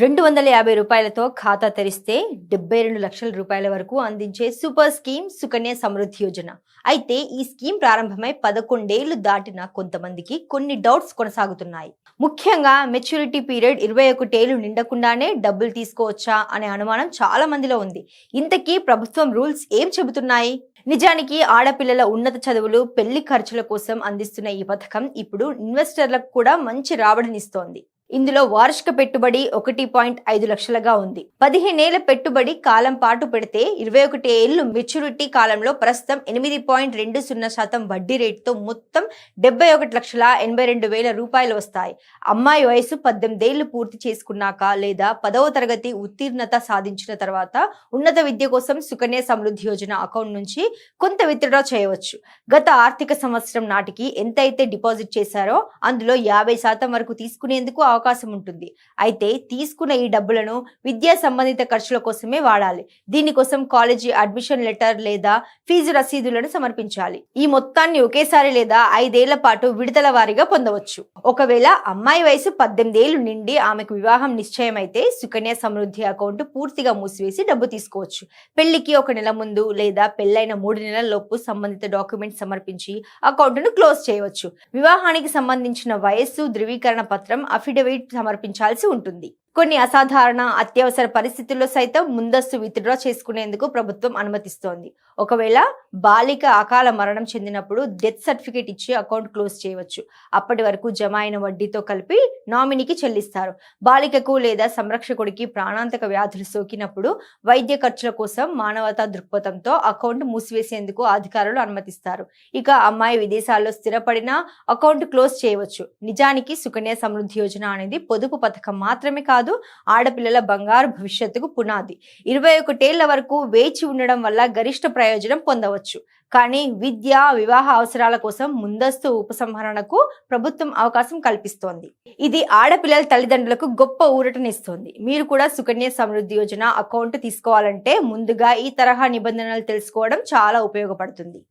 250 రూపాయలతో ఖాతా తెరిస్తే 72 లక్షల రూపాయల వరకు అందించే సూపర్ స్కీమ్ సుకన్య సమృద్ధి యోజన. అయితే ఈ స్కీమ్ ప్రారంభమై 11 ఏళ్లు దాటిన కొంతమందికి కొన్ని డౌట్స్ కొనసాగుతున్నాయి. ముఖ్యంగా మెచ్యూరిటీ పీరియడ్ 21 ఏళ్లు నిండకుండానే డబ్బులు తీసుకోవచ్చా అనే అనుమానం చాలా మందిలో ఉంది. ఇంతకీ ప్రభుత్వం రూల్స్ ఏం చెబుతున్నాయి? నిజానికి ఆడపిల్లల ఉన్నత చదువులు, పెళ్లి ఖర్చుల కోసం అందిస్తున్న ఈ పథకం ఇప్పుడు ఇన్వెస్టర్లకు కూడా మంచి రాబడినిస్తోంది. ఇందులో వార్షిక పెట్టుబడి 1.5 లక్షలుగా ఉంది. 15 ఏళ్ల పెట్టుబడి కాలం పాటు పెడితే 21 ఏళ్లు మెచ్యూరిటీ కాలంలో ప్రస్తుతం 8.20% వడ్డీ రేటుతో మొత్తం 71,82,000 రూపాయలు వస్తాయి. అమ్మాయి వయసు 18 ఏళ్లు పూర్తి చేసుకున్నాక లేదా 10వ తరగతి ఉత్తీర్ణత సాధించిన తర్వాత ఉన్నత విద్య కోసం సుకన్య సమృద్ధి యోజన అకౌంట్ నుంచి కొంత విత్డ్రా చేయవచ్చు. గత ఆర్థిక సంవత్సరం నాటికి ఎంతైతే డిపాజిట్ చేశారో అందులో 50% వరకు తీసుకునేందుకు అవకాశం ఉంటుంది. అయితే తీసుకున్న ఈ డబ్బులను విద్యా సంబంధిత ఖర్చుల కోసమే వాడాలి. దీనికోసం కాలేజీ అడ్మిషన్ లెటర్ లేదా ఫీజు రసీదులను సమర్పించాలి. ఈ మొత్తాన్ని ఒకేసారి లేదా 5 ఏళ్ల పాటు విడతల వారీగా పొందవచ్చు. ఒకవేళ అమ్మాయి వయసు 18 ఏళ్లు నిండి ఆమెకు వివాహం నిశ్చయమైతే సుకన్య సమృద్ధి అకౌంట్ పూర్తిగా మూసివేసి డబ్బు తీసుకోవచ్చు. పెళ్లికి 1 నెల ముందు లేదా పెళ్లైన 3 నెలల లోపు సంబంధిత డాక్యుమెంట్ సమర్పించి అకౌంట్ ను క్లోజ్ చేయవచ్చు. వివాహానికి సంబంధించిన వయస్సు ధృవీకరణ పత్రం, అఫిడవిట్ సమర్పించాల్సి ఉంటుంది. కొన్ని అసాధారణ అత్యవసర పరిస్థితుల్లో సైతం ముందస్తు విత్డ్రా చేసుకునేందుకు ప్రభుత్వం అనుమతిస్తోంది. ఒకవేళ బాలిక అకాల మరణం చెందినప్పుడు డెత్ సర్టిఫికేట్ ఇచ్చి అకౌంట్ క్లోజ్ చేయవచ్చు. అప్పటి వరకు జమ అయిన వడ్డీతో కలిపి నామినీకి చెల్లిస్తారు. బాలికకు లేదా సంరక్షకుడికి ప్రాణాంతక వ్యాధులు సోకినప్పుడు వైద్య ఖర్చుల కోసం మానవతా దృక్పథంతో అకౌంట్ మూసివేసేందుకు అధికారులు అనుమతిస్తారు. ఇక అమ్మాయి విదేశాల్లో స్థిరపడినా అకౌంట్ క్లోజ్ చేయవచ్చు. నిజానికి సుకన్య సమృద్ధి యోజన అనేది పొదుపు పథకం మాత్రమే కాదు, ఆడపిల్లల బంగారు భవిష్యత్తుకు పునాది. 21 ఏళ్ల వరకు వేచి ఉండడం వల్ల గరిష్ట ప్రయోజనం పొందవచ్చు. కానీ విద్య, వివాహ అవసరాల కోసం ముందస్తు ఉపసంహరణకు ప్రభుత్వం అవకాశం కల్పిస్తోంది. ఇది ఆడపిల్లల తల్లిదండ్రులకు గొప్ప ఊరటనిస్తోంది. మీరు కూడా సుకన్య సమృద్ధి యోజన అకౌంట్ తీసుకోవాలంటే ముందుగా ఈ తరహా నిబంధనలు తెలుసుకోవడం చాలా ఉపయోగపడుతుంది.